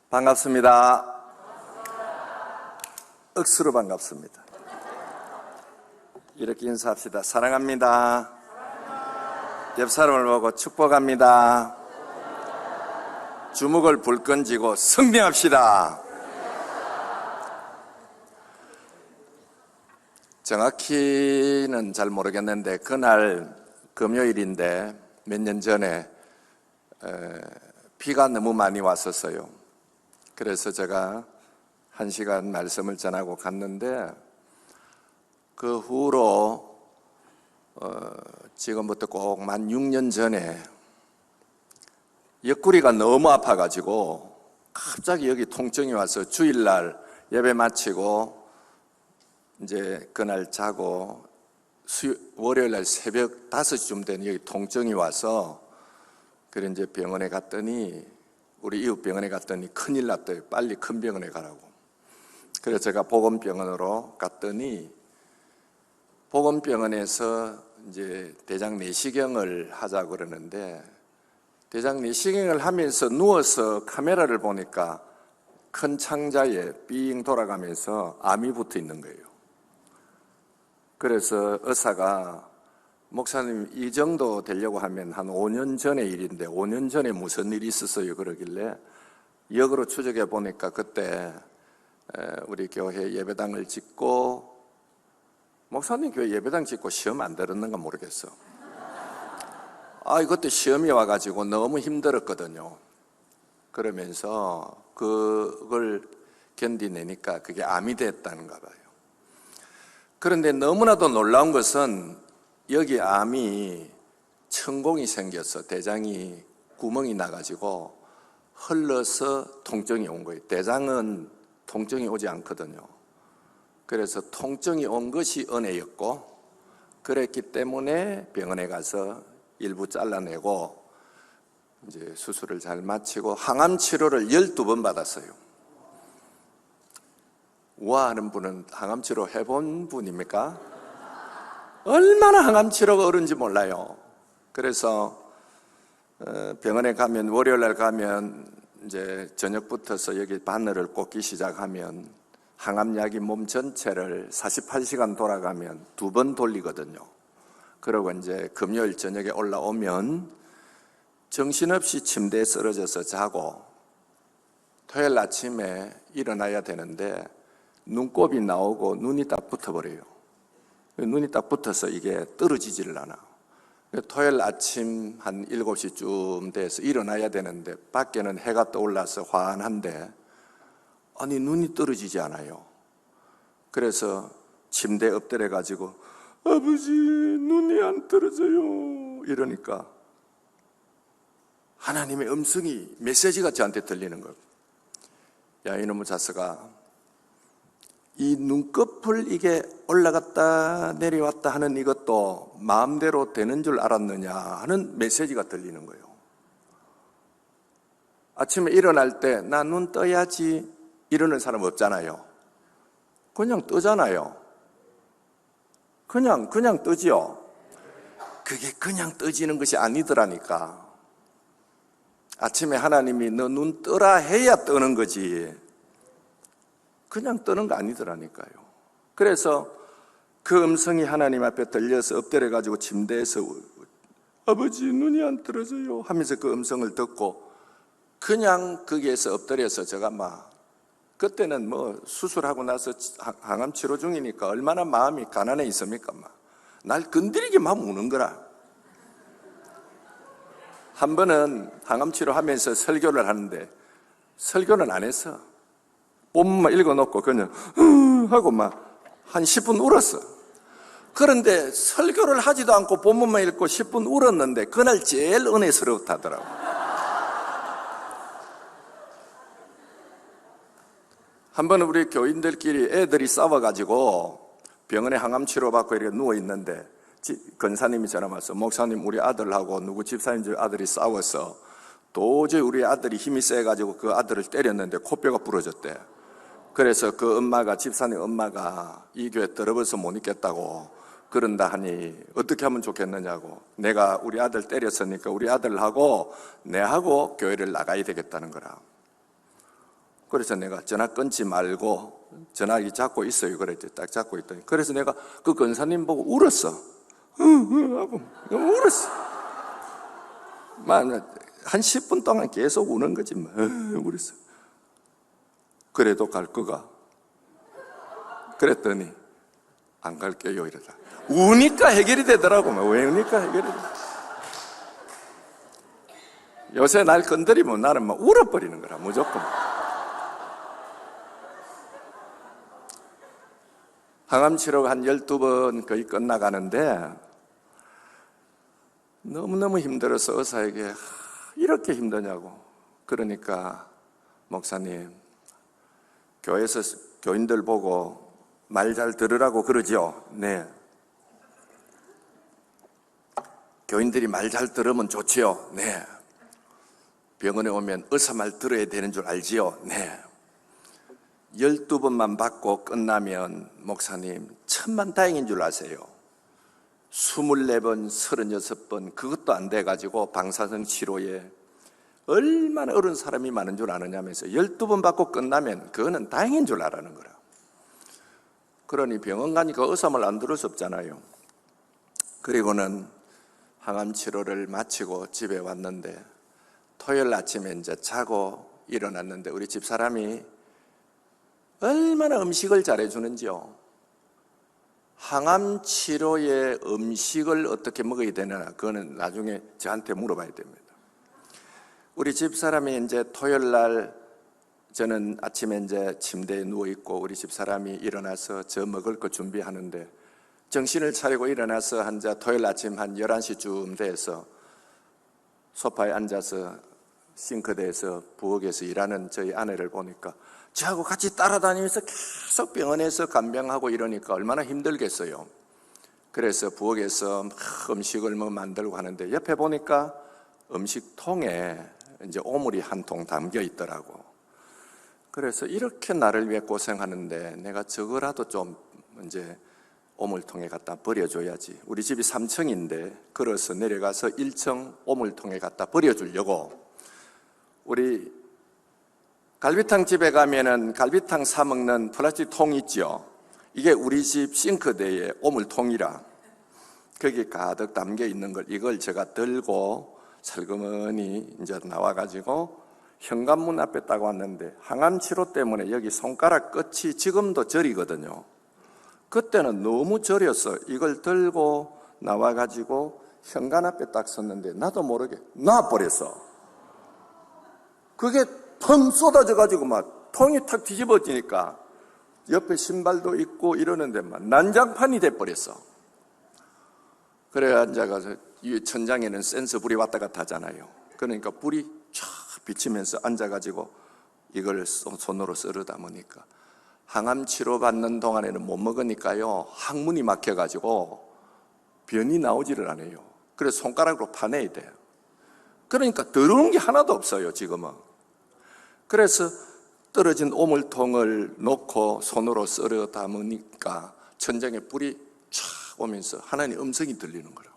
반갑습니다. 억수로 반갑습니다. 이렇게 인사합시다. 사랑합니다. 옆 사람을 보고 축복합니다. 주먹을 불끈 쥐고 승리합시다. 정확히는 잘 모르겠는데 그날 금요일인데 몇 년 전에 비가 너무 많이 왔었어요. 그래서 제가 1시간 말씀을 전하고 갔는데 그 후로 지금부터 꼭 만 6년 전에 옆구리가 너무 아파가지고 갑자기 여기 통증이 와서 주일날 예배 마치고 이제 그날 자고 월요일날 새벽 5시쯤 되니 여기 통증이 와서 그래 이제 병원에 갔더니 우리 이웃 병원에 갔더니 큰일 났대요. 빨리 큰 병원에 가라고. 그래서 제가 보건병원으로 갔더니 보건병원에서 이제 대장 내시경을 하자고 그러는데 대장 내시경을 하면서 누워서 카메라를 보니까 큰 창자에 삥 돌아가면서 암이 붙어 있는 거예요. 그래서 의사가 목사님 이 정도 되려고 하면 한 5년 전의 일인데 5년 전에 무슨 일이 있었어요 그러길래 역으로 추적해 보니까 그때 우리 교회 예배당을 짓고 목사님 교회 예배당 짓고 시험 안 들었는가 모르겠어. 그때 시험이 와가지고 너무 힘들었거든요. 그러면서 그걸 견디내니까 그게 암이 됐다는가 봐요. 그런데 너무나도 놀라운 것은 여기 암이 천공이 생겨서 대장이 구멍이 나가지고 흘러서 통증이 온 거예요. 대장은 통증이 오지 않거든요. 그래서 통증이 온 것이 은혜였고 그랬기 때문에 병원에 가서 일부 잘라내고 이제 수술을 잘 마치고 항암 치료를 12번 받았어요. 우아 하는 분은 항암 치료 해본 분입니까? 얼마나 항암 치료가 어려운지 몰라요. 그래서 병원에 가면 월요일날 가면 이제 저녁부터서 여기 바늘을 꽂기 시작하면 항암약이 몸 전체를 48시간 돌아가면 2번 돌리거든요. 그러고 이제 금요일 저녁에 올라오면 정신없이 침대에 쓰러져서 자고 토요일 아침에 일어나야 되는데 눈곱이 나오고 눈이 딱 붙어버려요. 눈이 딱 붙어서 이게 떨어지지를 않아. 토요일 아침 한 7시쯤 돼서 일어나야 되는데 밖에는 해가 떠올라서 환한데 아니 눈이 떨어지지 않아요. 그래서 침대에 엎드려 가지고 아버지 눈이 안 떨어져요 이러니까 하나님의 음성이 메시지가 저한테 들리는 거예요. 야 이놈의 자식아, 이 눈꺼풀 이게 올라갔다 내려왔다 하는 이것도 마음대로 되는 줄 알았느냐 하는 메시지가 들리는 거예요. 아침에 일어날 때 나 눈 떠야지 이러는 사람 없잖아요. 그냥 뜨잖아요. 그냥 뜨지요. 그게 그냥 떠지는 것이 아니더라니까. 아침에 하나님이 너 눈 뜨라 해야 뜨는 거지 그냥 뜨는 거 아니더라니까요. 그래서 그 음성이 하나님 앞에 들려서 엎드려가지고 침대에서 아버지 눈이 안 떨어져요 하면서 그 음성을 듣고 그냥 거기에서 엎드려서 제가 막 그때는 뭐 수술하고 나서 항암 치료 중이니까 얼마나 마음이 가난해 있습니까? 날 건드리게 막 우는 거라. 한 번은 항암 치료하면서 설교를 하는데 설교는 안 했어. 본문만 읽어놓고 그냥 하고 막 한 10분 울었어. 그런데 설교를 하지도 않고 본문만 읽고 10분 울었는데 그날 제일 은혜스럽다더라고. 한 번은 우리 교인들끼리 애들이 싸워가지고 병원에 항암 치료받고 이렇게 누워있는데 권사님이 전화 왔어. 목사님 우리 아들하고 누구 집사님 집 아들이 싸워서 도저히 우리 아들이 힘이 세가지고 그 아들을 때렸는데 코뼈가 부러졌대. 그래서 그 엄마가 집사님 엄마가 이 교회 떨어져서 못 있겠다고 그런다 하니 어떻게 하면 좋겠느냐고. 내가 우리 아들 때렸으니까 우리 아들하고 내하고 교회를 나가야 되겠다는 거라. 그래서 내가 전화 끊지 말고 전화기 잡고 있어요. 그랬지. 딱 잡고 있더니. 그래서 내가 그 권사님 보고 울었어. 하고 울었어. 한 10분 동안 계속 우는 거지. 울었어. 그래도 갈 거가? 그랬더니 안 갈게요 이러다. 우니까 해결이 되더라고. 왜 우니까 해결이 돼? 요새 날 건드리면 나는 막 울어버리는 거라 무조건. 항암 치료가 한 12번 거의 끝나가는데 너무너무 힘들어서 의사에게 이렇게 힘드냐고. 그러니까 목사님, 교회에서 교인들 보고 말 잘 들으라고 그러죠. 네. 교인들이 말 잘 들으면 좋지요. 네. 병원에 오면 의사 말 들어야 되는 줄 알지요. 네. 12번만 받고 끝나면 목사님 천만다행인 줄 아세요. 24번, 36번 그것도 안 돼가지고 방사선 치료에 얼마나 어려운 사람이 많은 줄 아느냐면서 12번 받고 끝나면 그거는 다행인 줄 알아는 거라. 그러니 병원 가니까 의사 말 안 들을 수 없잖아요. 그리고는 항암 치료를 마치고 집에 왔는데 토요일 아침에 이제 자고 일어났는데 우리 집사람이 얼마나 음식을 잘해주는지요. 항암 치료에 음식을 어떻게 먹어야 되나 그거는 나중에 저한테 물어봐야 됩니다. 우리 집사람이 이제 토요일 날 저는 아침에 이제 침대에 누워 있고 우리 집사람이 일어나서 저 먹을 거 준비하는데 정신을 차리고 일어나서 토요일 아침 한 11시쯤 돼서 소파에 앉아서 싱크대에서 부엌에서 일하는 저희 아내를 보니까 저하고 같이 따라다니면서 계속 병원에서 간병하고 이러니까 얼마나 힘들겠어요. 그래서 부엌에서 막 음식을 만들고 하는데 옆에 보니까 음식통에 이제 오물이 한 통 담겨 있더라고. 그래서 이렇게 나를 위해 고생하는데 내가 저거라도 좀 이제 오물통에 갖다 버려줘야지. 우리 집이 3층인데 걸어서 내려가서 1층 오물통에 갖다 버려주려고. 우리 갈비탕 집에 가면은 갈비탕 사 먹는 플라스틱 통 있죠. 이게 우리 집 싱크대에 오물통이라 거기 가득 담겨 있는 걸 이걸 제가 들고 살그머니 이제 나와가지고 현관문 앞에 딱 왔는데 항암 치료 때문에 여기 손가락 끝이 지금도 저리거든요. 그때는 너무 저렸어. 이걸 들고 나와가지고 현관 앞에 딱 섰는데 나도 모르게 놔버렸어. 그게 펑 쏟아져가지고 막 통이 탁 뒤집어지니까 옆에 신발도 있고 이러는데 막 난장판이 돼버렸어. 그래 앉아가서 이 천장에는 센서 불이 왔다 갔다 하잖아요. 그러니까 불이 쫙 비치면서 앉아가지고 이걸 손으로 썰어 담으니까 항암 치료 받는 동안에는 못 먹으니까요 항문이 막혀가지고 변이 나오지를 않아요. 그래서 손가락으로 파내야 돼요. 그러니까 더러운 게 하나도 없어요 지금은. 그래서 떨어진 오물통을 놓고 손으로 썰어 담으니까 천장에 불이 쫙 오면서 하나님 음성이 들리는 거라.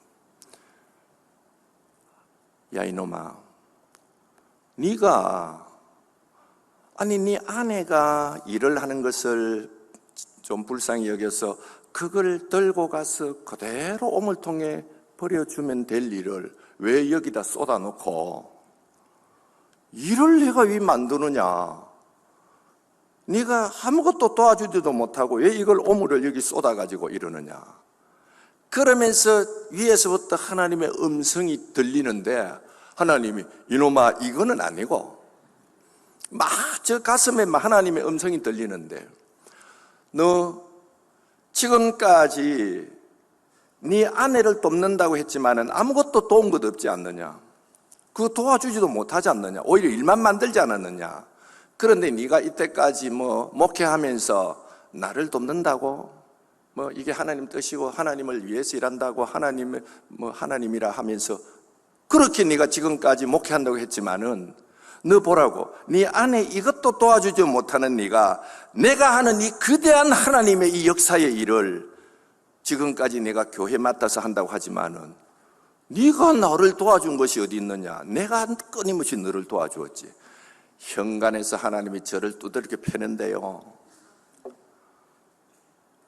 야 이놈아, 네가 아니 네 아내가 일을 하는 것을 좀 불쌍히 여겨서 그걸 들고 가서 그대로 오물통에 버려주면 될 일을 왜 여기다 쏟아놓고 일을 내가 왜 만드느냐. 네가 아무것도 도와주지도 못하고 왜 이걸 오물을 여기 쏟아가지고 이러느냐. 그러면서 위에서부터 하나님의 음성이 들리는데 하나님이 이놈아 이거는 아니고 막 저 가슴에 막 하나님의 음성이 들리는데 너 지금까지 네 아내를 돕는다고 했지만은 아무것도 도운 것 없지 않느냐. 그거 도와주지도 못하지 않느냐. 오히려 일만 만들지 않았느냐. 그런데 네가 이때까지 목회하면서 나를 돕는다고 이게 하나님 뜻이고 하나님을 위해서 일한다고 하나님이라 하면서 그렇게 네가 지금까지 목회한다고 했지만은 너 보라고 네 안에 이것도 도와주지 못하는 네가 내가 하는 이 거대한 하나님의 이 역사의 일을 지금까지 내가 교회 맡아서 한다고 하지만은 네가 나를 도와준 것이 어디 있느냐. 내가 끊임없이 너를 도와주었지. 현관에서 하나님이 저를 두들겨 패는데요,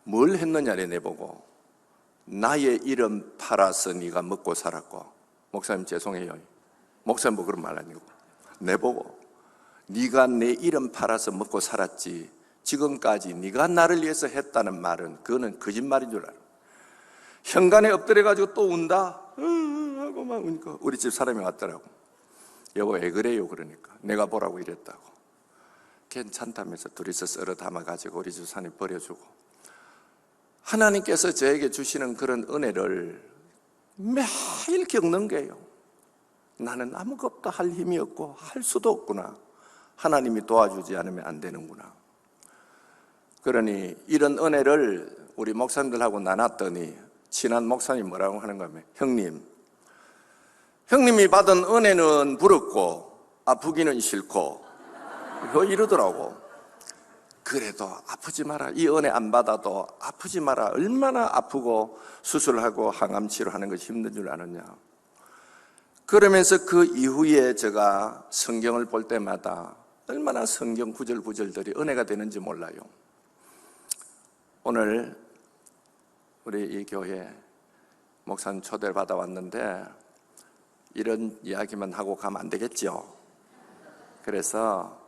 뭘 했느냐래 내보고. 나의 이름 팔아서 네가 먹고 살았고. 목사님 죄송해요, 목사님 뭐 그런 말 아니고 내보고 네가 내 이름 팔아서 먹고 살았지, 지금까지 네가 나를 위해서 했다는 말은 그거는 거짓말인 줄 알아. 현관에 엎드려가지고 또 운다 하고 막 우니까 우리 집 사람이 왔더라고. 여보 왜 그래요? 그러니까 내가 보라고 이랬다고. 괜찮다면서 둘이서 썰어 담아가지고 우리 집 사람이 버려주고. 하나님께서 저에게 주시는 그런 은혜를 매일 겪는 거예요. 나는 아무것도 할 힘이 없고 할 수도 없구나. 하나님이 도와주지 않으면 안 되는구나. 그러니 이런 은혜를 우리 목사님들하고 나눴더니 친한 목사님이 뭐라고 하는가 하면, 형님이 받은 은혜는 부럽고 아프기는 싫고 이러더라고. 그래도 아프지 마라. 이 은혜 안 받아도 아프지 마라. 얼마나 아프고 수술하고 항암 치료하는 것이 힘든 줄 아느냐. 그러면서 그 이후에 제가 성경을 볼 때마다 얼마나 성경 구절들이 은혜가 되는지 몰라요. 오늘 우리 이 교회 목사님 초대를 받아왔는데 이런 이야기만 하고 가면 안 되겠죠. 그래서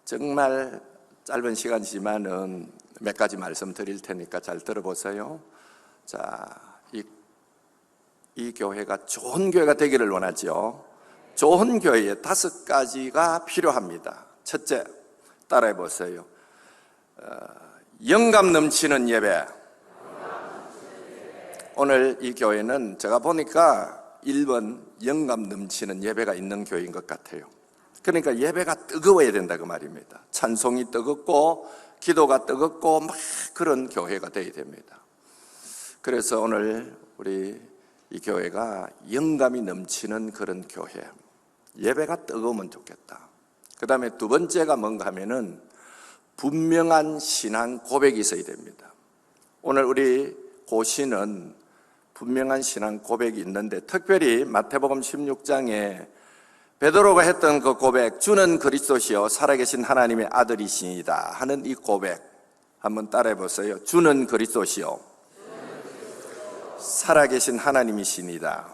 정말 짧은 시간이지만은 몇 가지 말씀 드릴 테니까 잘 들어보세요. 자, 이 교회가 좋은 교회가 되기를 원하죠. 좋은 교회에 5가지가 필요합니다. 첫째, 따라해 보세요. 영감 넘치는 예배. 오늘 이 교회는 제가 보니까 1번 영감 넘치는 예배가 있는 교회인 것 같아요. 그러니까 예배가 뜨거워야 된다 그 말입니다. 찬송이 뜨겁고 기도가 뜨겁고 막 그런 교회가 되어야 됩니다. 그래서 오늘 우리 이 교회가 영감이 넘치는 그런 교회, 예배가 뜨거우면 좋겠다. 그 다음에 두 번째가 뭔가 하면은 분명한 신앙 고백이 있어야 됩니다. 오늘 우리 고시는 분명한 신앙 고백이 있는데, 특별히 마태복음 16장에 베드로가 했던 그 고백, 주는 그리스도시요 살아계신 하나님의 아들이시니다 하는 이 고백 한번 따라해 보세요. 주는 그리스도시요 살아계신 하나님이시니다.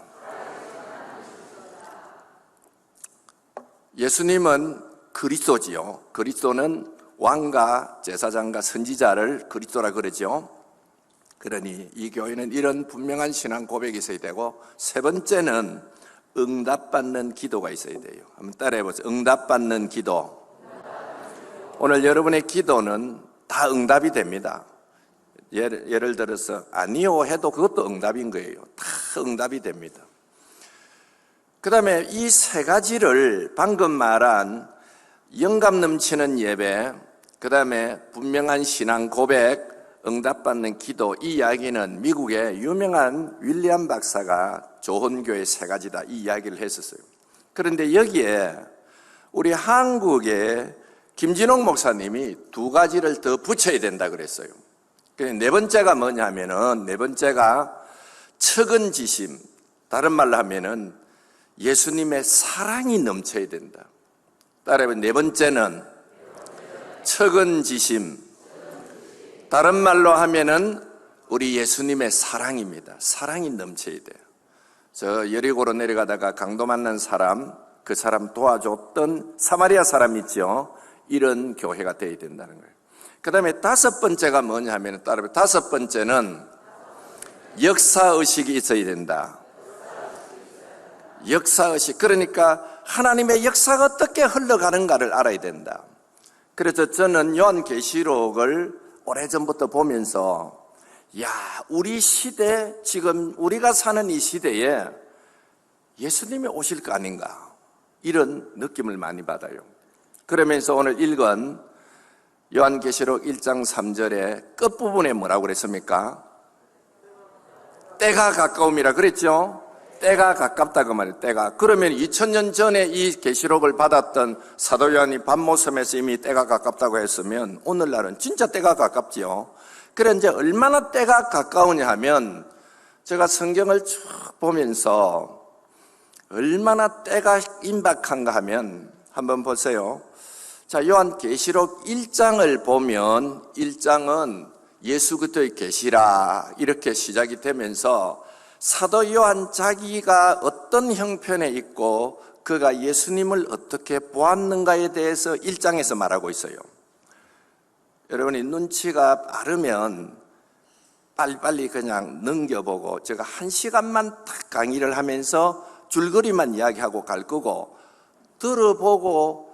예수님은 그리스도지요. 그리스도는 왕과 제사장과 선지자를 그리스도라 그러죠. 그러니 이 교회는 이런 분명한 신앙 고백이 있어야 되고, 세 번째는 응답받는 기도가 있어야 돼요. 한번 따라해 보세요. 응답받는 기도. 오늘 여러분의 기도는 다 응답이 됩니다. 예를 들어서 아니요 해도 그것도 응답인 거예요. 다 응답이 됩니다. 그 다음에 이 세 가지를 방금 말한 영감 넘치는 예배, 그 다음에 분명한 신앙 고백, 응답받는 기도, 이 이야기는 미국의 유명한 윌리엄 박사가 좋은 교회 3가지다 이 이야기를 했었어요. 그런데 여기에 우리 한국의 김진홍 목사님이 2가지를 더 붙여야 된다 그랬어요. 네 번째가 뭐냐면은, 네 번째가 측은지심, 다른 말로 하면은 예수님의 사랑이 넘쳐야 된다. 따라해보면 네 번째는 측은지심, 다른 말로 하면은 우리 예수님의 사랑입니다. 사랑이 넘쳐야 돼요. 저 여리고로 내려가다가 강도 만난 사람, 그 사람 도와줬던 사마리아 사람 있죠. 이런 교회가 되어야 된다는 거예요. 그 다음에 5번째가 뭐냐 하면, 따라서 5번째는 역사의식이 있어야 된다. 역사의식, 그러니까 하나님의 역사가 어떻게 흘러가는가를 알아야 된다. 그래서 저는 요한계시록을 오래전부터 보면서, 야, 우리 시대, 지금 우리가 사는 이 시대에 예수님이 오실 거 아닌가, 이런 느낌을 많이 받아요. 그러면서 오늘 읽은 요한계시록 1장 3절에 끝부분에 뭐라고 그랬습니까? 때가 가까움이라 그랬죠? 때가 가깝다 그 말이에요. 때가. 그러면 2000년 전에 이 계시록을 받았던 사도 요한이 patmos섬에서 이미 때가 가깝다고 했으면 오늘날은 진짜 때가 가깝지요. 그런데 얼마나 때가 가까우냐 하면, 제가 성경을 쭉 보면서 얼마나 때가 임박한가 하면, 한번 보세요. 자, 요한계시록 1장을 보면 1장은 예수 그리스도의 계시라 이렇게 시작이 되면서 사도 요한 자기가 어떤 형편에 있고 그가 예수님을 어떻게 보았는가에 대해서 1장에서 말하고 있어요. 여러분이 눈치가 빠르면 빨리빨리 그냥 넘겨보고 제가 1시간만 딱 강의를 하면서 줄거리만 이야기하고 갈 거고 들어보고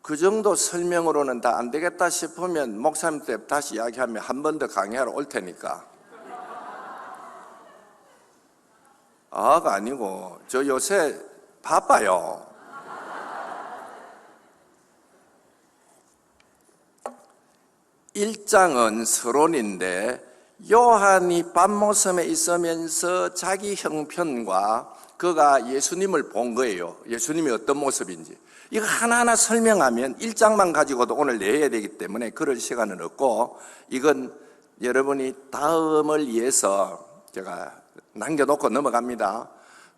그 정도 설명으로는 다 안 되겠다 싶으면 목사님한테 다시 이야기하면 한 번 더 강의하러 올 테니까. 아가 아니고 저 요새 바빠요. 일장은 서론인데 요한이 밤모섬에 있으면서 자기 형편과 그가 예수님을 본 거예요. 예수님이 어떤 모습인지. 이거 하나하나 설명하면 1장만 가지고도 오늘 내야 되기 때문에 그럴 시간은 없고 이건 여러분이 다음을 위해서 제가 남겨놓고 넘어갑니다.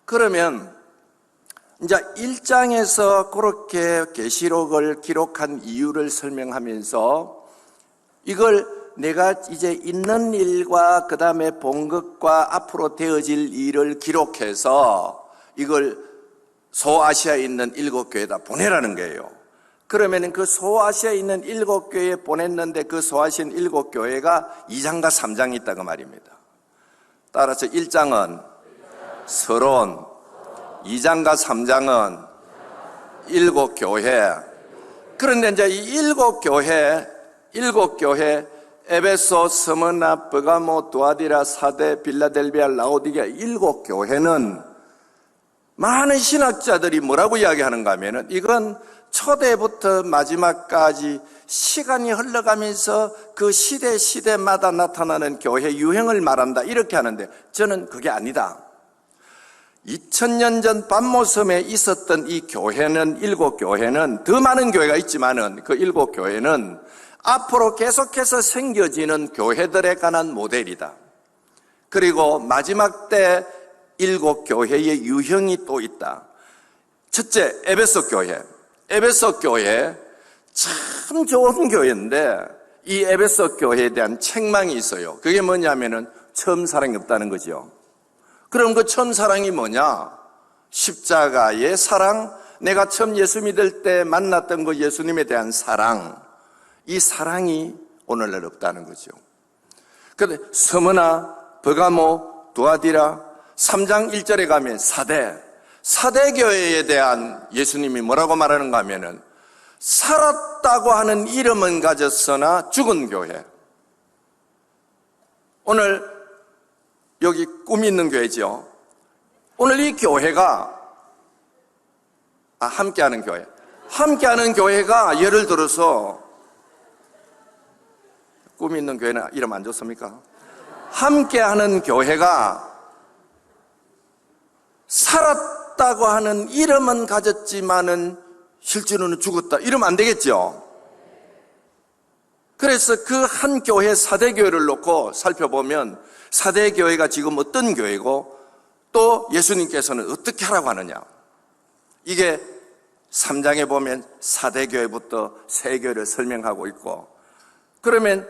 그러면 이제 1장에서 그렇게 계시록을 기록한 이유를 설명하면서 이걸 내가 이제 있는 일과 그 다음에 본 것과 앞으로 되어질 일을 기록해서 이걸 소아시아에 있는 7교회에다 보내라는 거예요. 그러면 그 소아시아에 있는 7교회에 보냈는데 그 소아시아 7교회가 2장과 3장이 있다고 말입니다. 따라서 1장은 서론, 2장과 3장은 7교회. 그런데 이제 이 7교회 에베소, 스무나, 버가모, 두아디라, 사데, 빌라델비아, 라오디게아 7교회는 많은 신학자들이 뭐라고 이야기하는가 하면은 이건 초대부터 마지막까지 시간이 흘러가면서 그 시대마다 나타나는 교회 유형을 말한다 이렇게 하는데 저는 그게 아니다. 2000년 전 밤모섬에 있었던 이 교회는 7교회는 더 많은 교회가 있지만은 그 7교회는 앞으로 계속해서 생겨지는 교회들에 관한 모델이다. 그리고 마지막 때 7교회의 유형이 또 있다. 첫째, 에베소 교회. 에베소 교회 참 좋은 교회인데 이 에베소 교회에 대한 책망이 있어요. 그게 뭐냐면은 처음 사랑이 없다는 거죠. 그럼 그 처음 사랑이 뭐냐? 십자가의 사랑, 내가 처음 예수 믿을 때 만났던 그 예수님에 대한 사랑, 이 사랑이 오늘날 없다는 거죠. 그런데 스무나, 버가모, 두아디라 3장 1절에 가면 사대교회에 대한 예수님이 뭐라고 말하는가 하면은 살았다고 하는 이름은 가졌으나 죽은 교회. 오늘 여기 꿈이 있는 교회죠. 오늘 이 교회가 함께하는 교회가 예를 들어서 꿈이 있는 교회는 이름 안 좋습니까? 함께하는 교회가 살았다고 하는 이름은 가졌지만은 실제로는 죽었다 이러면 안 되겠죠. 그래서 그 한 교회 사대교회를 놓고 살펴보면 사대교회가 지금 어떤 교회고 또 예수님께서는 어떻게 하라고 하느냐. 이게 3장에 보면 사대교회부터 세교회를 설명하고 있고, 그러면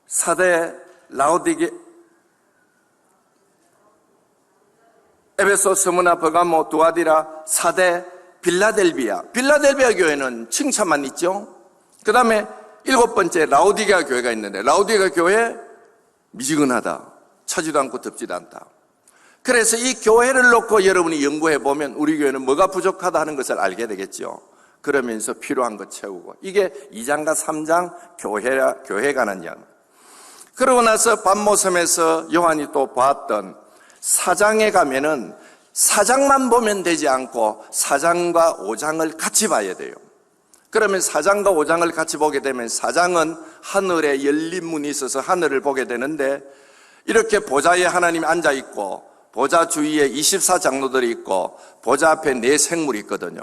사대, 라오디게, 에베소, 스무나, 버가모, 두아디라, 사대, 빌라델비아 교회는 칭찬만 있죠. 그 다음에 7번째 라오디게아 교회가 있는데 라오디게아 교회 미지근하다, 차지도 않고 덥지도 않다. 그래서 이 교회를 놓고 여러분이 연구해 보면 우리 교회는 뭐가 부족하다 하는 것을 알게 되겠죠. 그러면서 필요한 것 채우고, 이게 2장과 3장 교회에 관한 이야기. 그러고 나서 밤모섬에서 요한이 또 봤던 4장에 가면은 4장만 보면 되지 않고 4장과 5장을 같이 봐야 돼요. 그러면 4장과 5장을 같이 보게 되면 4장은 하늘에 열린 문이 있어서 하늘을 보게 되는데, 이렇게 보좌에 하나님이 앉아 있고 보좌 주위에 24장로들이 있고 보좌 앞에 4생물이 있거든요.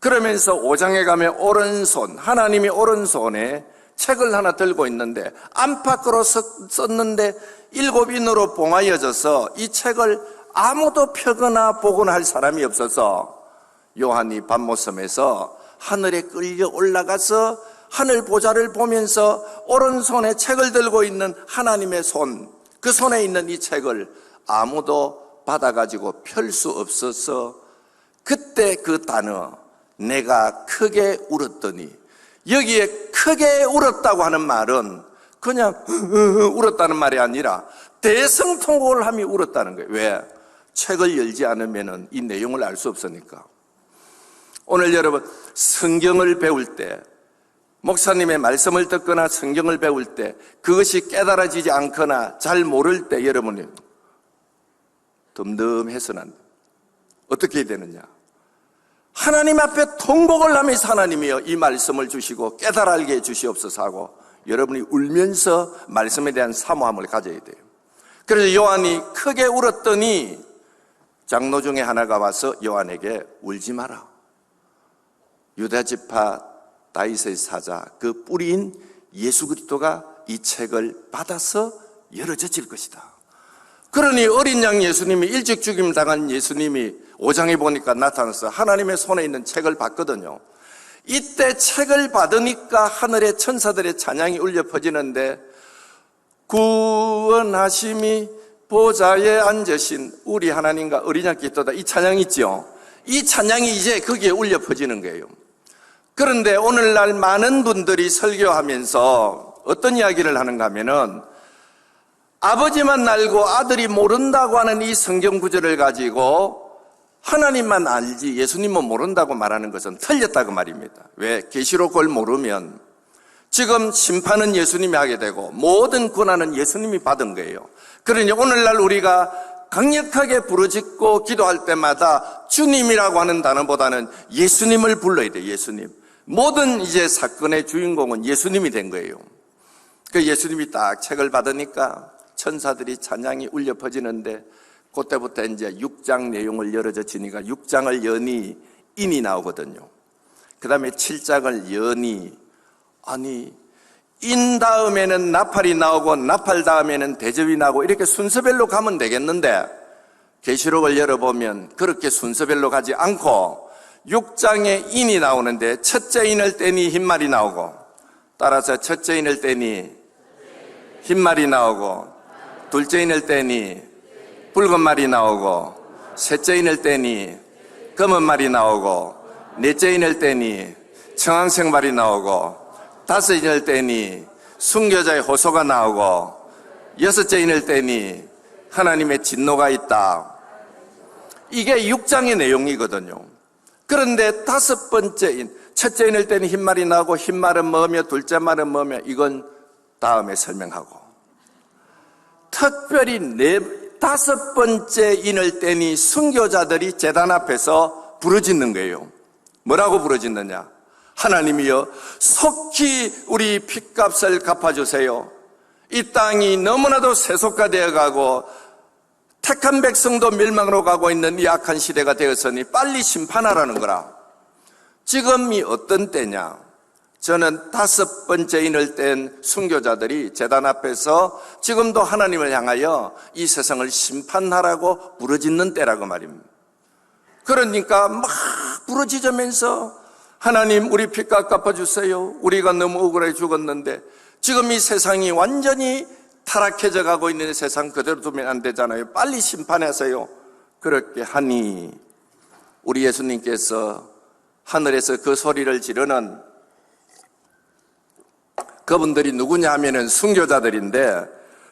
그러면서 5장에 가면 오른손, 하나님이 오른손에 책을 하나 들고 있는데 안팎으로 썼는데 7인으로 봉하여져서 이 책을 아무도 펴거나 보거나 할 사람이 없어서 요한이 밤모섬에서 하늘에 끌려 올라가서 하늘 보좌를 보면서 오른손에 책을 들고 있는 하나님의 손, 그 손에 있는 이 책을 아무도 받아가지고 펼 수 없어서 그때 그 단어, 내가 크게 울었더니, 여기에 크게 울었다고 하는 말은 그냥 울었다는 말이 아니라 대성통곡을 하며 울었다는 거예요. 왜? 책을 열지 않으면 이 내용을 알 수 없으니까. 오늘 여러분 성경을 배울 때, 목사님의 말씀을 듣거나 성경을 배울 때 그것이 깨달아지지 않거나 잘 모를 때 여러분이 덤덤해서는 안 돼요. 어떻게 해야 되느냐? 하나님 앞에 통곡을 하면서 하나님이여 이 말씀을 주시고 깨달게 해주시옵소서 하고 여러분이 울면서 말씀에 대한 사모함을 가져야 돼요. 그래서 요한이 크게 울었더니 장로 중에 하나가 와서 요한에게 울지 마라. 유다 지파 다윗의 사자 그 뿌리인 예수 그리스도가 이 책을 받아서 열어젖힐 것이다. 그러니 어린 양 예수님이 일찍 죽임 당한 예수님이 5장에 보니까 나타나서 하나님의 손에 있는 책을 받거든요. 이때 책을 받으니까 하늘의 천사들의 찬양이 울려 퍼지는데 구원하심이 보좌에 앉으신 우리 하나님과 어린 양 그리스도다, 이 찬양이 있죠. 이 찬양이 이제 거기에 울려 퍼지는 거예요. 그런데 오늘날 많은 분들이 설교하면서 어떤 이야기를 하는가 하면은 아버지만 알고 아들이 모른다고 하는 이 성경 구절을 가지고 하나님만 알지 예수님은 모른다고 말하는 것은 틀렸다고 말입니다. 왜? 계시록을 모르면 지금 심판은 예수님이 하게 되고 모든 권한은 예수님이 받은 거예요. 그러니 오늘날 우리가 강력하게 부르짖고 기도할 때마다 주님이라고 하는 단어보다는 예수님을 불러야 돼요. 예수님. 모든 이제 사건의 주인공은 예수님이 된 거예요. 그 예수님이 딱 책을 받으니까 천사들이 찬양이 울려 퍼지는데 그때부터 이제 6장 내용을 열어젖히니까 6장을 여니 인이 나오거든요. 그 다음에 7장을 여니, 아니 인 다음에는 나팔이 나오고 나팔 다음에는 대접이 나오고 이렇게 순서별로 가면 되겠는데 계시록을 열어보면 그렇게 순서별로 가지 않고 6장에 인이 나오는데 첫째 인을 떼니 흰말이 나오고, 따라서 첫째 인을 떼니 흰말이 나오고, 둘째 인을 떼니 붉은 말이 나오고, 셋째 인을 떼니 검은 말이 나오고, 넷째 인을 떼니 청황색 말이 나오고, 다섯 인을 떼니 순교자의 호소가 나오고, 여섯째 인을 떼니 하나님의 진노가 있다. 이게 6장의 내용이거든요. 그런데 다섯 번째 인, 첫째 인을 떼니 흰말이 나오고, 흰말은 뭐며 둘째 말은 뭐며, 이건 다음에 설명하고, 특별히 다섯 번째 인을 떼니 순교자들이 제단 앞에서 부르짖는 거예요. 뭐라고 부르짖느냐? 하나님이여 속히 우리 핏값을 갚아주세요. 이 땅이 너무나도 세속화되어 가고 택한 백성도 멸망으로 가고 있는 이 악한 시대가 되었으니 빨리 심판하라는 거라. 지금이 어떤 때냐? 저는 다섯 번째 인을 뗀 순교자들이 제단 앞에서 지금도 하나님을 향하여 이 세상을 심판하라고 부르짖는 때라고 말입니다. 그러니까 막 부르짖으면서 하나님 우리 핏값 갚아주세요. 우리가 너무 억울해 죽었는데 지금 이 세상이 완전히 타락해져 가고 있는 세상 그대로 두면 안 되잖아요. 빨리 심판하세요. 그렇게 하니 우리 예수님께서 하늘에서 그 소리를 지르는 그분들이 누구냐 하면은 순교자들인데,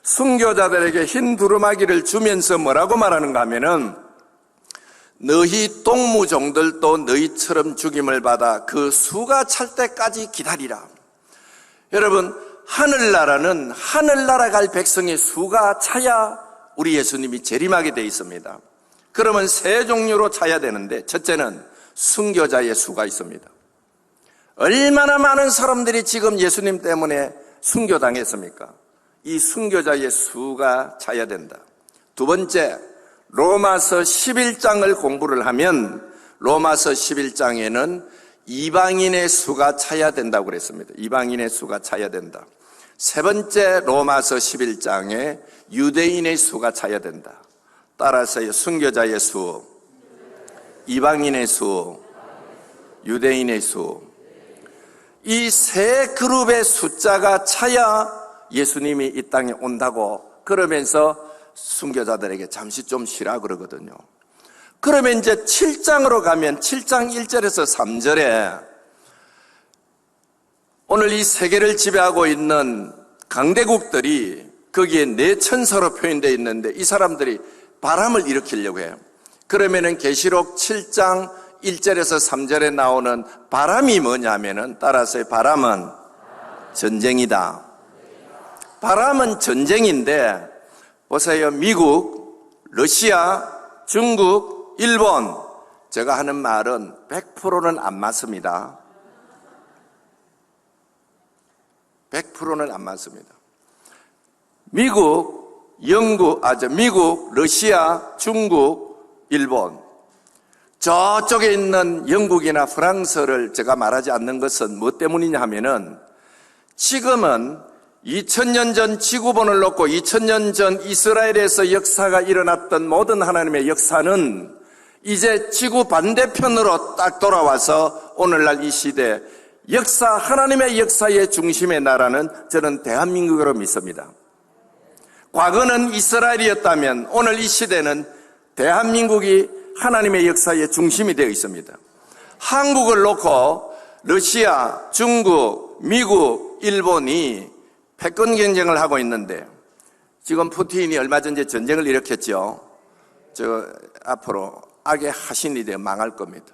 순교자들에게 흰 두루마기를 주면서 뭐라고 말하는가 하면은 너희 동무종들도 너희처럼 죽임을 받아 그 수가 찰 때까지 기다리라. 여러분, 하늘나라는 하늘나라 갈 백성의 수가 차야 우리 예수님이 재림하게 되어 있습니다. 그러면 세 종류로 차야 되는데, 첫째는 순교자의 수가 있습니다. 얼마나 많은 사람들이 지금 예수님 때문에 순교당했습니까? 이 순교자의 수가 차야 된다. 두 번째, 로마서 11장을 공부를 하면 로마서 11장에는 이방인의 수가 차야 된다고 그랬습니다. 이방인의 수가 차야 된다. 세 번째, 로마서 11장에 유대인의 수가 차야 된다. 따라서 순교자의 수, 이방인의 수, 유대인의 수. 이 세 그룹의 숫자가 차야 예수님이 이 땅에 온다고 그러면서 순교자들에게 잠시 좀 쉬라 그러거든요. 그러면 이제 7장으로 가면 7장 1절에서 3절에 오늘 이 세계를 지배하고 있는 강대국들이 거기에 네 천사로 표현되어 있는데 이 사람들이 바람을 일으키려고 해요. 그러면은 계시록 7장 1절에서 3절에 나오는 바람이 뭐냐면은 따라서 바람은 전쟁이다. 바람은 전쟁인데 보세요. 미국, 러시아, 중국, 일본 제가 하는 말은 100%는 안 맞습니다. 100%는 안 맞습니다. 미국, 미국, 러시아, 중국, 일본 저쪽에 있는 영국이나 프랑스를 제가 말하지 않는 것은 무엇 때문이냐 하면은 지금은 2000년 전 지구본을 놓고 2000년 전 이스라엘에서 역사가 일어났던 모든 하나님의 역사는 이제 지구 반대편으로 딱 돌아와서 오늘날 이 시대 역사, 하나님의 역사의 중심의 나라는 저는 대한민국으로 믿습니다. 과거는 이스라엘이었다면 오늘 이 시대는 대한민국이 하나님의 역사의 중심이 되어 있습니다. 한국을 놓고 러시아, 중국, 미국, 일본이 패권 경쟁을 하고 있는데 지금 푸틴이 얼마 전에 전쟁을 일으켰죠. 앞으로 악의 하신이 되어 망할 겁니다.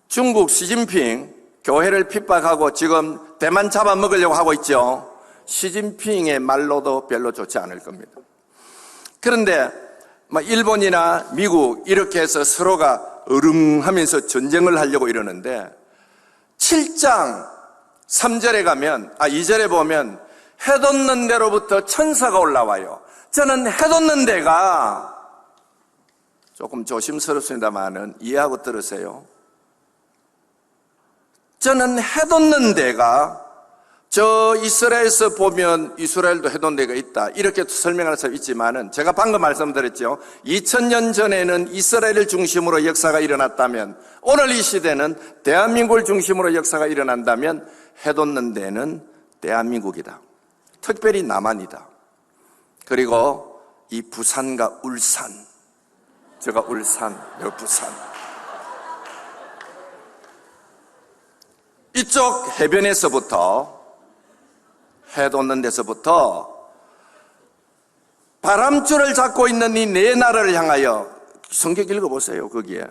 중국 시진핑 교회를 핍박하고 지금 대만 잡아먹으려고 하고 있죠. 시진핑의 말로도 별로 좋지 않을 겁니다. 그런데 일본이나 미국 이렇게 해서 서로가 으릉하면서 전쟁을 하려고 이러는데 7장 3절에 가면 2절에 보면 해 돋는 데로부터 천사가 올라와요. 저는 해 돋는 데가 조금 조심스럽습니다만은 이해하고 들으세요. 저는 해 돋는 데가 저 이스라엘에서 보면 이스라엘도 해 돋는 데가 있다 이렇게 설명할 수 있지만은 제가 방금 말씀드렸죠. 2000년 전에는 이스라엘을 중심으로 역사가 일어났다면 오늘 이 시대는 대한민국을 중심으로 역사가 일어난다면 해 돋는 데는 대한민국이다. 특별히 남한이다. 그리고 이 부산과 울산, 제가 울산, 여기 부산 이쪽 해변에서부터 해 돋는 데서부터 바람줄을 잡고 있는 이 네 나라를 향하여 성경 읽어보세요. 거기에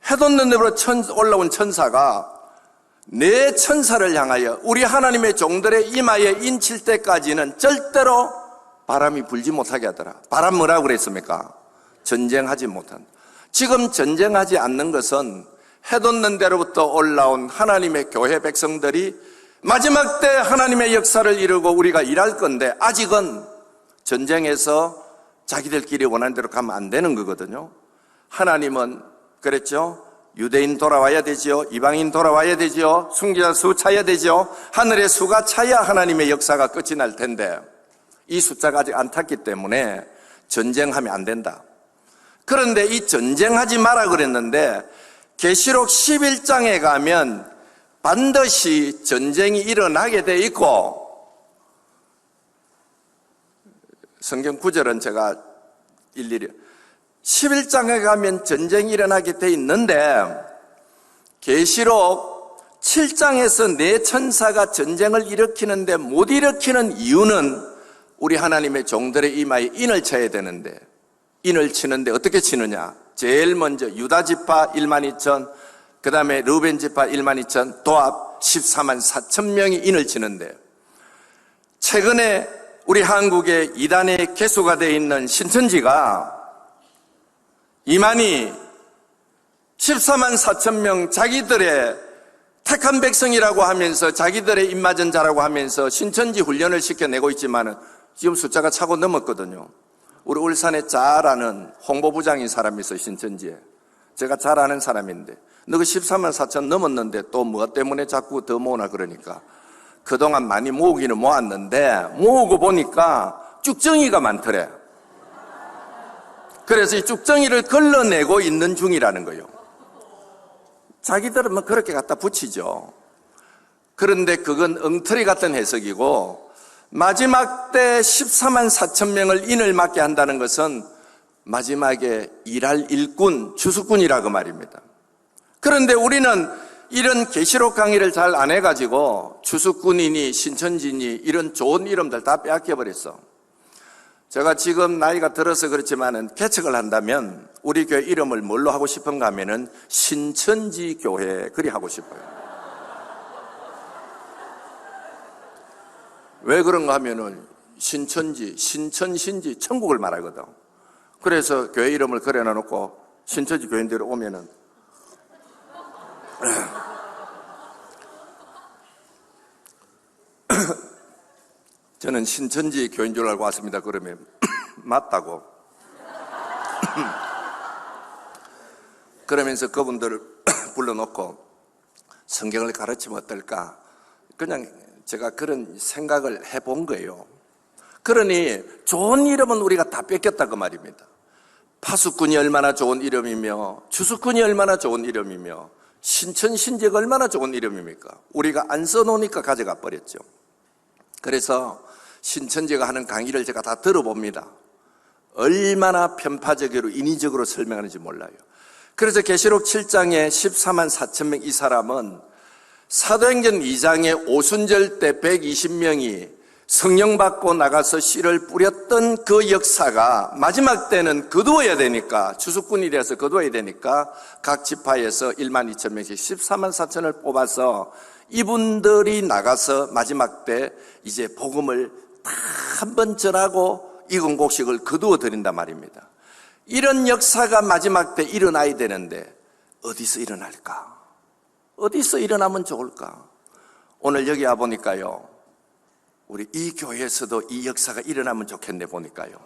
해 돋는 데로 올라온 천사가 네 천사를 향하여 우리 하나님의 종들의 이마에 인칠 때까지는 절대로 바람이 불지 못하게 하더라. 바람 뭐라고 그랬습니까? 전쟁하지 못한. 지금 전쟁하지 않는 것은 해 돋는 데로부터 올라온 하나님의 교회 백성들이 마지막 때 하나님의 역사를 이루고 우리가 일할 건데 아직은 전쟁에서 자기들끼리 원하는 대로 가면 안 되는 거거든요. 하나님은 그랬죠. 유대인 돌아와야 되지요. 이방인 돌아와야 되지요. 순교자 수 차야 되지요. 하늘의 수가 차야 하나님의 역사가 끝이 날 텐데 이 숫자가 아직 안 탔기 때문에 전쟁하면 안 된다. 그런데 이 전쟁하지 마라 그랬는데 계시록 11장에 가면 반드시 전쟁이 일어나게 돼 있고 성경 구절은 제가 일일이 11장에 가면 전쟁이 일어나게 돼 있는데 계시록 7장에서 네 천사가 전쟁을 일으키는데 못 일으키는 이유는 우리 하나님의 종들의 이마에 인을 쳐야 되는데 인을 치는데 어떻게 치느냐? 제일 먼저 유다 지파 1만 2천, 그 다음에 르우벤 지파 1만 2천, 도합 14만 4천 명이 인을 치는데 최근에 우리 한국의 이단의 개수가 되어 있는 신천지가 이만희 14만 4천 명 자기들의 택한 백성이라고 하면서 자기들의 입마전자라고 하면서 신천지 훈련을 시켜내고 있지만은 지금 숫자가 차고 넘었거든요. 우리 울산에 잘 아는 홍보부장인 사람이 있어요. 신천지에. 제가 잘 아는 사람인데 너 그 14만 4천 넘었는데 또 뭐 때문에 자꾸 더 모으나 그러니까 그동안 많이 모으기는 모았는데 모으고 보니까 쭉정이가 많더래. 그래서 이 쭉정이를 걸러내고 있는 중이라는 거예요. 자기들은 뭐 그렇게 갖다 붙이죠. 그런데 그건 엉터리 같은 해석이고, 마지막 때 14만 4천 명을 인을 맞게 한다는 것은 마지막에 일할 일꾼, 주수꾼이라고 말입니다. 그런데 우리는 이런 계시록 강의를 잘 안 해가지고 주수꾼이니 신천지니 이런 좋은 이름들 다 빼앗겨버렸어. 제가 지금 나이가 들어서 그렇지만은 개척을 한다면 우리 교회 이름을 뭘로 하고 싶은가 하면은 신천지 교회, 그리 하고 싶어요. 왜 그런가 하면은 신천지, 신천신지, 천국을 말하거든. 그래서 교회 이름을 그려놔 놓고 신천지 교인들이 오면은 저는 신천지 교인 줄 알고 왔습니다. 그러면 맞다고. 그러면서 그분들을 불러놓고 성경을 가르치면 어떨까? 그냥 제가 그런 생각을 해본 거예요. 그러니 좋은 이름은 우리가 다 뺏겼다 그 말입니다. 파수꾼이 얼마나 좋은 이름이며 주수꾼이 얼마나 좋은 이름이며 신천신제가 얼마나 좋은 이름입니까? 우리가 안 써놓으니까 가져가 버렸죠. 그래서 신천지가 하는 강의를 제가 다 들어봅니다. 얼마나 편파적으로 인위적으로 설명하는지 몰라요. 그래서 계시록 7장에 14만 4천 명 이 사람은 사도행전 2장에 오순절 때 120명이 성령 받고 나가서 씨를 뿌렸던 그 역사가 마지막 때는 거두어야 되니까, 주수꾼이 돼서 거두어야 되니까 각 지파에서 1만 2천 명씩 14만 4천을 뽑아서 이분들이 나가서 마지막 때 이제 복음을 다 한 번 전하고 익은 곡식을 거두어 드린단 말입니다. 이런 역사가 마지막 때 일어나야 되는데 어디서 일어날까? 어디서 일어나면 좋을까? 오늘 여기 와 보니까요, 우리 이 교회에서도 이 역사가 일어나면 좋겠네 보니까요.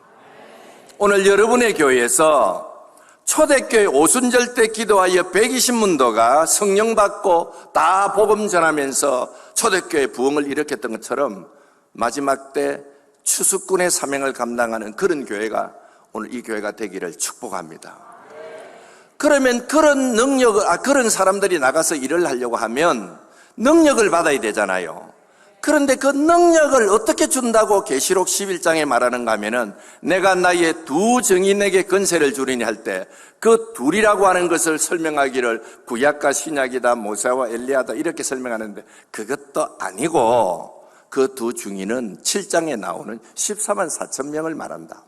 오늘 여러분의 교회에서 초대교회 오순절 때 기도하여 120문도가 성령 받고 다 복음 전하면서 초대교회 부흥을 일으켰던 것처럼 마지막 때 추수꾼의 사명을 감당하는 그런 교회가 오늘 이 교회가 되기를 축복합니다. 그러면 그런 능력을, 그런 사람들이 나가서 일을 하려고 하면 능력을 받아야 되잖아요. 그런데 그 능력을 어떻게 준다고 계시록 11장에 말하는가 하면은 내가 나의 두 증인에게 권세를 주리니 할 때 그 둘이라고 하는 것을 설명하기를 구약과 신약이다, 모세와 엘리야다 이렇게 설명하는데 그것도 아니고 그 두 증인은 7장에 나오는 14만 4천 명을 말한다.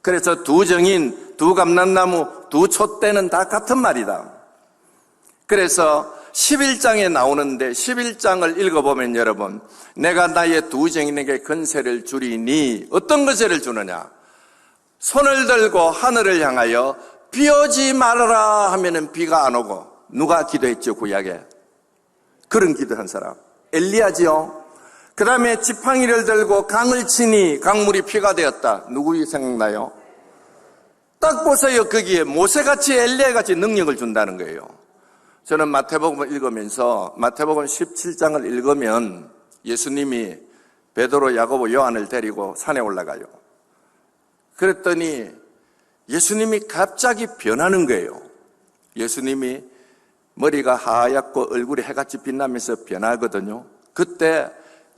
그래서 두 증인, 두 감람나무, 두 촛대는 다 같은 말이다. 그래서 11장에 나오는데 11장을 읽어보면 여러분, 내가 나의 두 증인에게 권세를 주리니 어떤 권세를 주느냐? 손을 들고 하늘을 향하여 비 오지 말아라 하면은 비가 안 오고, 누가 기도했죠 구약에? 그런 기도한 사람 엘리야지요. 그 다음에 지팡이를 들고 강을 치니 강물이 피가 되었다. 누구 생각나요? 딱 보세요. 거기에 모세같이 엘리야같이 능력을 준다는 거예요. 저는 마태복음을 읽으면서 마태복음 17장을 읽으면 예수님이 베드로, 야고보, 요한을 데리고 산에 올라가요. 그랬더니 예수님이 갑자기 변하는 거예요. 예수님이 머리가 하얗고 얼굴이 해같이 빛나면서 변하거든요. 그때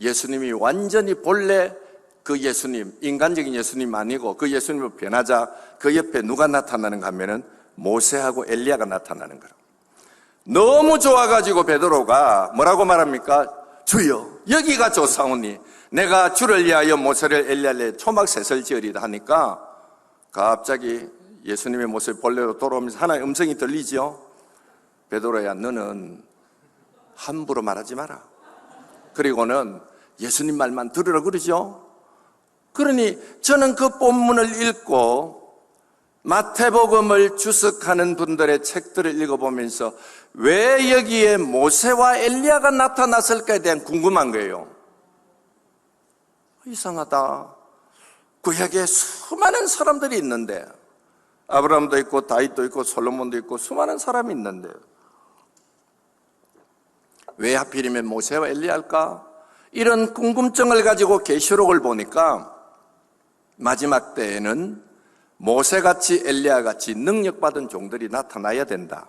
예수님이 완전히 본래 그 예수님, 인간적인 예수님 아니고 그 예수님을 변하자 그 옆에 누가 나타나는가 하면은 모세하고 엘리야가 나타나는 거예요. 너무 좋아가지고 베드로가 뭐라고 말합니까? 주여, 여기가 좋사오니 내가 주를 위하여 모세를 엘리야를 초막셋을 지으리다 하니까 갑자기 예수님의 모습이 본래로 돌아오면서 하나의 음성이 들리죠. 베드로야, 너는 함부로 말하지 마라. 그리고는 예수님 말만 들으라 그러죠. 그러니 저는 그 본문을 읽고 마태복음을 주석하는 분들의 책들을 읽어보면서 왜 여기에 모세와 엘리야가 나타났을까에 대한 궁금한 거예요. 이상하다. 구약에 수많은 사람들이 있는데, 아브라함도 있고 다윗도 있고 솔로몬도 있고 수많은 사람이 있는데 왜 하필이면 모세와 엘리야일까? 이런 궁금증을 가지고 계시록을 보니까 마지막 때에는 모세같이 엘리야같이 능력받은 종들이 나타나야 된다.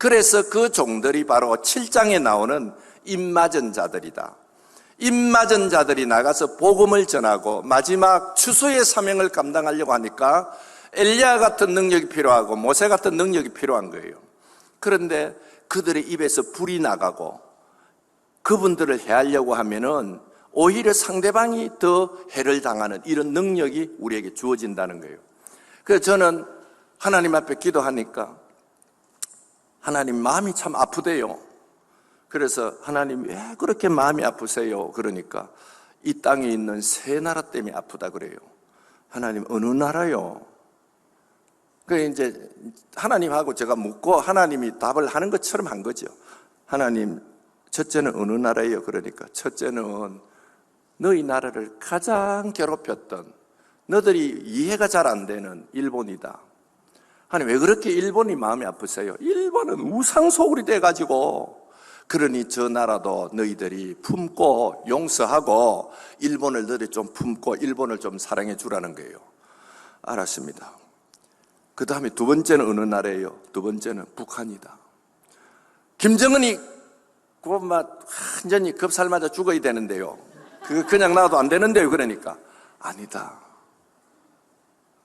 그래서 그 종들이 바로 7장에 나오는 입맞은 자들이다. 입맞은 자들이 나가서 복음을 전하고 마지막 추수의 사명을 감당하려고 하니까 엘리야 같은 능력이 필요하고 모세 같은 능력이 필요한 거예요. 그런데 그들의 입에서 불이 나가고 그분들을 해하려고 하면은 오히려 상대방이 더 해를 당하는 이런 능력이 우리에게 주어진다는 거예요. 그래서 저는 하나님 앞에 기도하니까 하나님 마음이 참 아프대요. 그래서 하나님 왜 그렇게 마음이 아프세요? 그러니까 이 땅에 있는 세 나라 때문에 아프다 그래요. 하나님 어느 나라요? 그래서 이제 하나님하고 제가 묻고 하나님이 답을 하는 것처럼 한 거죠. 하나님 첫째는 어느 나라예요? 그러니까 첫째는 너희 나라를 가장 괴롭혔던 너들이 이해가 잘 안 되는 일본이다. 하나님 왜 그렇게 일본이 마음이 아프세요? 일본은 우상소굴이 돼가지고 그러니 저 나라도 너희들이 품고 용서하고 일본을 너희들이 좀 품고 일본을 좀 사랑해 주라는 거예요. 알았습니다. 그 다음에 두 번째는 어느 나라예요? 두 번째는 북한이다. 김정은이 완전히 겁살 맞아 죽어야 되는데요. 그냥 놔도 안 되는데요. 그러니까 아니다.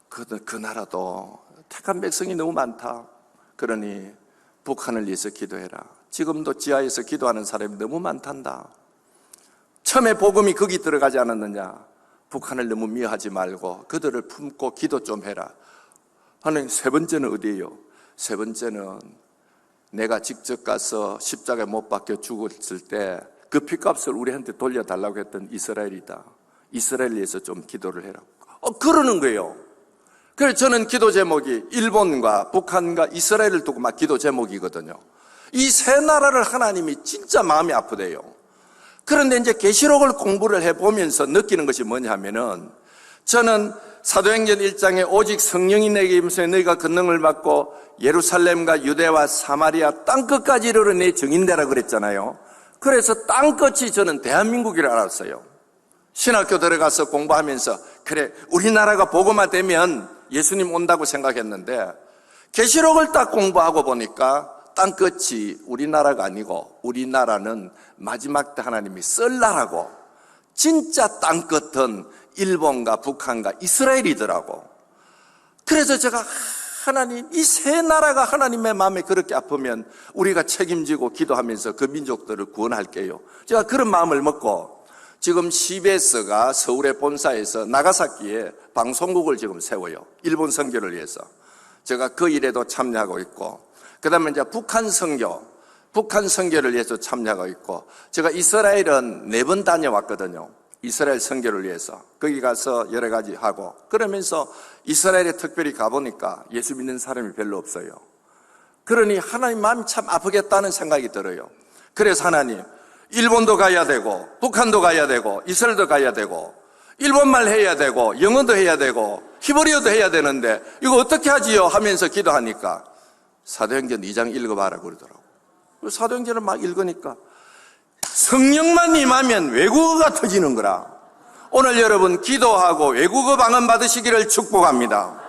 그 나라도 택한 백성이 너무 많다. 그러니 북한을 위해서 기도해라. 지금도 지하에서 기도하는 사람이 너무 많단다. 처음에 복음이 거기 들어가지 않았느냐. 북한을 너무 미워하지 말고 그들을 품고 기도 좀 해라. 하나님 세 번째는 어디예요? 세 번째는 내가 직접 가서 십자가에 못 박혀 죽었을 때 그 핏값을 우리한테 돌려달라고 했던 이스라엘이다. 이스라엘을 위해서 좀 기도를 해라. 그러는 거예요. 그래서 저는 기도 제목이 일본과 북한과 이스라엘을 두고 막 기도 제목이거든요. 이 세 나라를 하나님이 진짜 마음이 아프대요. 그런데 이제 계시록을 공부를 해보면서 느끼는 것이 뭐냐면은 저는 사도행전 1장에 오직 성령이 내게 임하여 너희가 권능을 받고 예루살렘과 유대와 사마리아 땅끝까지 이르러 내 증인되라 그랬잖아요. 그래서 땅끝이 저는 대한민국이라 알았어요. 신학교 들어가서 공부하면서 그래 우리나라가 복음화되면 예수님 온다고 생각했는데 계시록을 딱 공부하고 보니까 땅끝이 우리나라가 아니고 우리나라는 마지막 때 하나님이 쓸 나라고 진짜 땅끝은 일본과 북한과 이스라엘이더라고. 그래서 제가 하나님 이 세 나라가 하나님의 마음에 그렇게 아프면 우리가 책임지고 기도하면서 그 민족들을 구원할게요. 제가 그런 마음을 먹고 지금 CBS가 서울의 본사에서 나가사키에 방송국을 지금 세워요. 일본 선교를 위해서. 제가 그 일에도 참여하고 있고 그 다음에 이제 북한 선교를 위해서 참여하고 있고 제가 이스라엘은 4번 다녀왔거든요. 이스라엘 선교를 위해서 거기 가서 여러 가지 하고 그러면서 이스라엘에 특별히 가보니까 예수 믿는 사람이 별로 없어요. 그러니 하나님 마음이 참 아프겠다는 생각이 들어요. 그래서 하나님 일본도 가야 되고 북한도 가야 되고 이스라엘도 가야 되고 일본말 해야 되고 영어도 해야 되고 히브리어도 해야 되는데 이거 어떻게 하지요? 하면서 기도하니까 사도행전 2장 읽어봐라 그러더라고. 사도행전을 막 읽으니까 성령만 임하면 외국어가 터지는 거라. 오늘 여러분 기도하고 외국어 방언 받으시기를 축복합니다.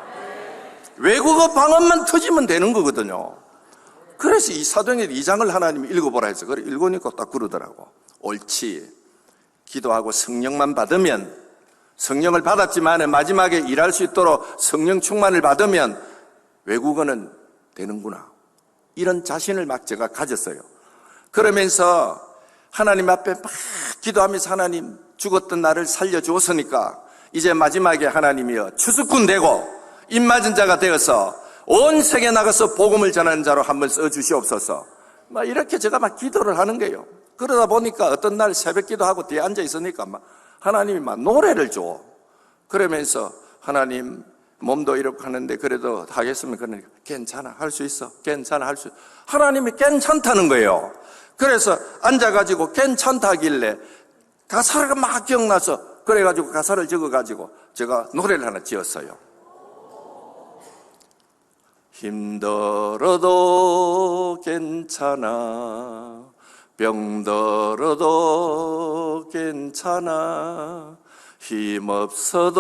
외국어 방언만 터지면 되는 거거든요. 그래서 이 사도행전 2장을 하나님이 읽어보라 해서 그래 읽으니까 딱 그러더라고. 옳지. 기도하고 성령만 받으면 성령을 받았지만 마지막에 일할 수 있도록 성령 충만을 받으면 외국어는 되는구나. 이런 자신을 막 제가 가졌어요. 그러면서 하나님 앞에 막 기도하면서 하나님 죽었던 나를 살려주었으니까 이제 마지막에 하나님이여 추수꾼 되고 입맞은 자가 되어서 온 세계에 나가서 복음을 전하는 자로 한번 써주시옵소서. 막 이렇게 제가 막 기도를 하는 거예요. 그러다 보니까 어떤 날 새벽 기도하고 뒤에 앉아 있으니까 막 하나님이 막 노래를 줘. 그러면서 하나님 몸도 이렇게 하는데 그래도 하겠으면 그러니까 괜찮아 할 수 있어. 괜찮아 할 수 있어. 하나님이 괜찮다는 거예요. 그래서 앉아가지고 괜찮다길래 가사가 막 기억나서 그래가지고 가사를 적어가지고 제가 노래를 하나 지었어요. 힘들어도 괜찮아 병들어도 괜찮아 힘없어도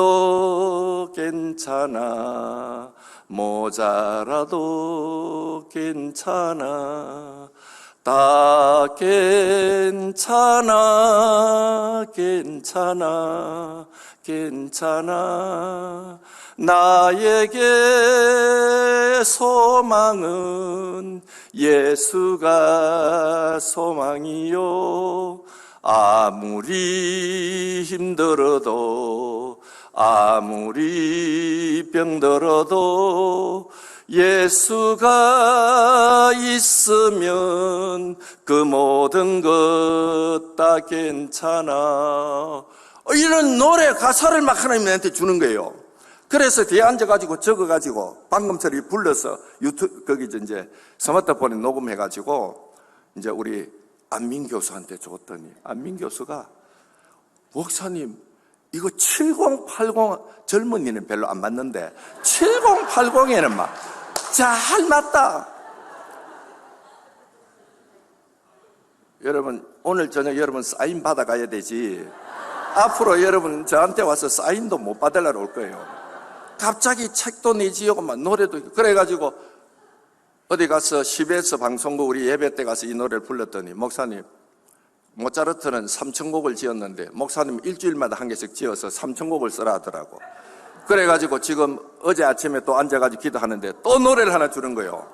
괜찮아, 모자라도 괜찮아, 다 괜찮아, 괜찮아, 괜찮아. 나에게 소망은 예수가 소망이요. 아무리 힘들어도, 아무리 병들어도 예수가 있으면 그 모든 것 다 괜찮아. 이런 노래 가사를 막 하나님 나한테 주는 거예요. 그래서 뒤에 앉아가지고 적어가지고 방금처럼 불러서 유튜브, 거기 이제 스마트폰에 녹음해가지고 이제 우리 안민 교수한테 줬더니 안민 교수가 목사님 이거 7080 젊은이는 별로 안 맞는데 7080에는 막 잘 맞다. 여러분 오늘 저녁 여러분 사인 받아가야 되지. 앞으로 여러분 저한테 와서 사인도 못 받으려고 올 거예요. 갑자기 책도 내지요 막 노래도. 그래가지고 어디 가서 CBS 방송국 우리 예배 때 가서 이 노래를 불렀더니 목사님 모차르트는 3,000곡을 지었는데 목사님 일주일마다 한 개씩 지어서 3,000곡을 쓰라 하더라고. 그래가지고 지금 어제 아침에 또 앉아가지고 기도하는데 또 노래를 하나 주는 거예요.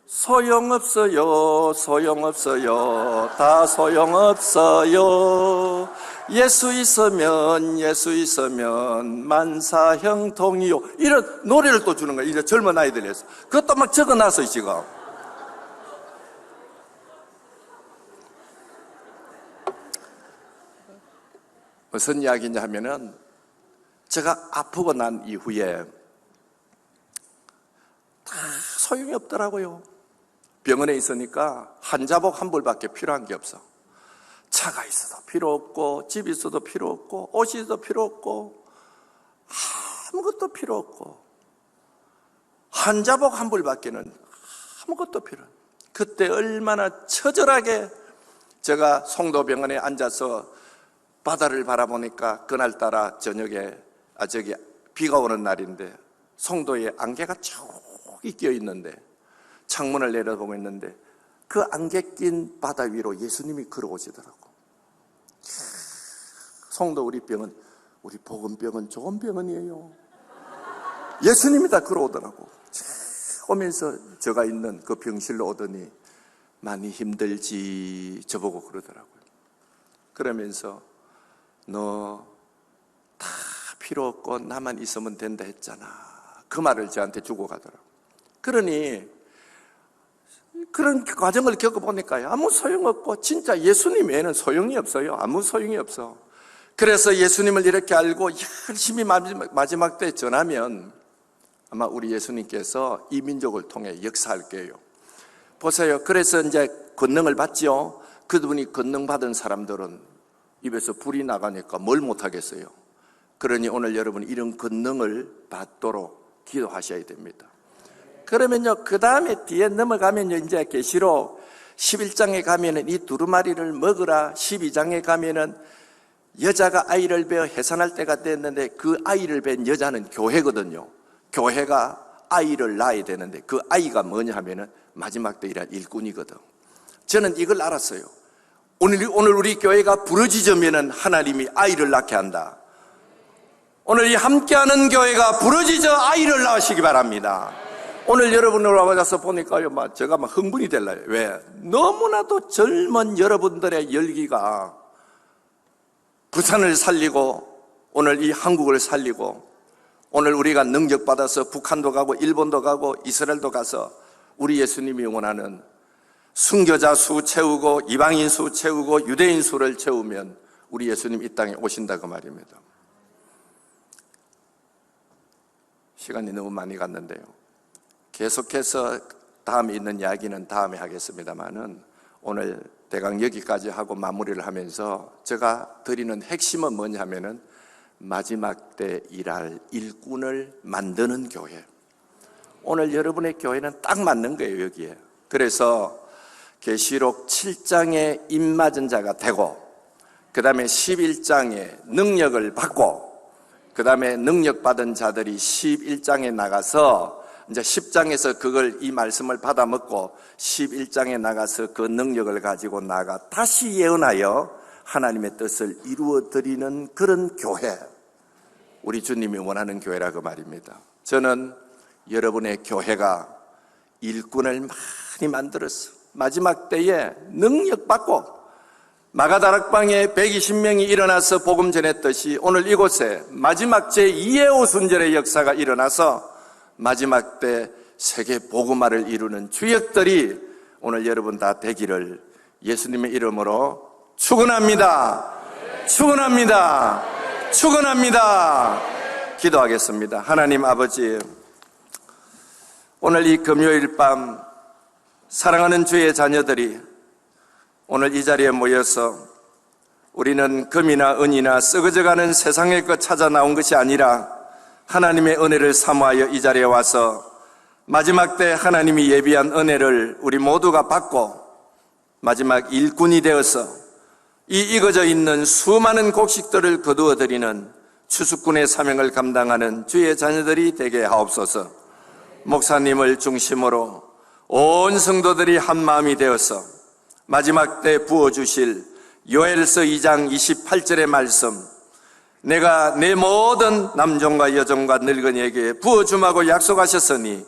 소용없어요, 소용없어요, 다 소용없어요. 예수 있으면 만사형통이요. 이런 노래를 또 주는 거예요. 이제 젊은 아이들에서. 그것도 막 적어놨어요 지금. 무슨 이야기냐 하면은 제가 아프고 난 이후에 다 소용이 없더라고요. 병원에 있으니까 한자복 한 벌밖에 필요한 게 없어. 차가 있어도 필요 없고, 집이 있어도 필요 없고, 옷이 있어도 필요 없고, 아무것도 필요 없고, 한자복 한 벌밖에는 아무것도 필요 없어. 그때 얼마나 처절하게 제가 송도병원에 앉아서 바다를 바라보니까 그날따라 저녁에 비가 오는 날인데 송도에 안개가 저기 끼어 있는데 창문을 내려보고 있는데 그 안개 낀 바다 위로 예수님이 걸어오시더라고. 송도 우리 병은, 우리 복음병은 좋은 병원이에요. 예수님이 다 걸어오더라고. 오면서 제가 있는 그 병실로 오더니 많이 힘들지 저보고 그러더라고요. 그러면서 너 다 필요 없고 나만 있으면 된다 했잖아. 그 말을 저한테 주고 가더라고요. 그러니 그런 과정을 겪어보니까요, 아무 소용없고 진짜 예수님 외에는 소용이 없어요. 아무 소용이 없어. 그래서 예수님을 이렇게 알고 열심히 마지막 때 전하면 아마 우리 예수님께서 이 민족을 통해 역사할 거예요. 보세요. 그래서 이제 권능을 받죠. 그분이 권능 받은 사람들은 입에서 불이 나가니까 뭘 못하겠어요. 그러니 오늘 여러분 이런 권능을 받도록 기도하셔야 됩니다. 그러면요, 그 다음에 뒤에 넘어가면요, 이제 계시록 11장에 가면은 이 두루마리를 먹으라, 12장에 가면은 여자가 아이를 베어 해산할 때가 됐는데 그 아이를 뵌 여자는 교회거든요. 교회가 아이를 낳아야 되는데 그 아이가 뭐냐 하면은 마지막 때 일할 일꾼이거든. 저는 이걸 알았어요. 오늘 우리 교회가 부러지자면은 하나님이 아이를 낳게 한다. 오늘 이 함께하는 교회가 부러지져 아이를 낳으시기 바랍니다. 오늘 여러분을 와서 보니까요, 제가 흥분이 될라요. 왜? 너무나도 젊은 여러분들의 열기가 부산을 살리고 오늘 이 한국을 살리고 오늘 우리가 능력받아서 북한도 가고 일본도 가고 이스라엘도 가서 우리 예수님이 원하는 순교자 수 채우고 이방인 수 채우고 유대인 수를 채우면 우리 예수님 이 땅에 오신다고 말입니다. 시간이 너무 많이 갔는데요. 계속해서 다음에 있는 이야기는 다음에 하겠습니다만은 오늘 대강 여기까지 하고 마무리를 하면서 제가 드리는 핵심은 뭐냐 하면은 마지막 때 일할 일꾼을 만드는 교회. 오늘 여러분의 교회는 딱 맞는 거예요, 여기에. 그래서 계시록 7장에 입맞은 자가 되고 그 다음에 11장에 능력을 받고, 그 다음에 능력받은 자들이 11장에 나가서 이제 10장에서 이 말씀을 받아 먹고 11장에 나가서 그 능력을 가지고 나가 다시 예언하여 하나님의 뜻을 이루어 드리는 그런 교회, 우리 주님이 원하는 교회라고 말입니다. 저는 여러분의 교회가 일꾼을 많이 만들었어. 마지막 때에 능력받고 마가다락방에 120명이 일어나서 복음 전했듯이 오늘 이곳에 마지막 제2의 오순절의 역사가 일어나서 마지막 때 세계 복음화를 이루는 주역들이 오늘 여러분 다 되기를 예수님의 이름으로 축원합니다. 축원합니다. 축원합니다. 기도하겠습니다. 하나님 아버지, 오늘 이 금요일 밤 사랑하는 주의 자녀들이 오늘 이 자리에 모여서 우리는 금이나 은이나 썩어져가는 세상의 것 찾아 나온 것이 아니라 하나님의 은혜를 사모하여 이 자리에 와서 마지막 때 하나님이 예비한 은혜를 우리 모두가 받고 마지막 일꾼이 되어서 이 익어져 있는 수많은 곡식들을 거두어드리는 추수꾼의 사명을 감당하는 주의 자녀들이 되게 하옵소서. 목사님을 중심으로 온 성도들이 한 마음이 되어서 마지막 때 부어주실 요엘서 2장 28절의 말씀, 내가 내 모든 남종과 여종과 늙은이에게 부어줌하고 약속하셨으니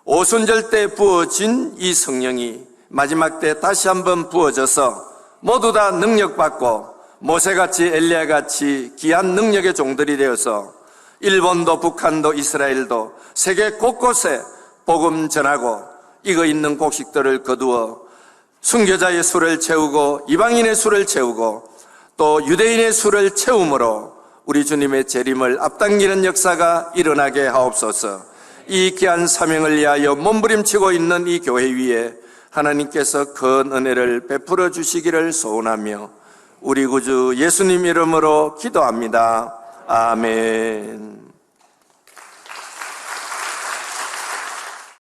오순절 때 부어진 이 성령이 마지막 때 다시 한번 부어져서 모두 다 능력받고 모세같이 엘리야같이 귀한 능력의 종들이 되어서 일본도 북한도 이스라엘도 세계 곳곳에 복음 전하고 익어있는 곡식들을 거두어 순교자의 수를 채우고 이방인의 수를 채우고 또 유대인의 수를 채움으로 우리 주님의 재림을 앞당기는 역사가 일어나게 하옵소서. 이 귀한 사명을 위하여 몸부림치고 있는 이 교회 위에 하나님께서 큰 은혜를 베풀어 주시기를 소원하며 우리 구주 예수님 이름으로 기도합니다. 아멘.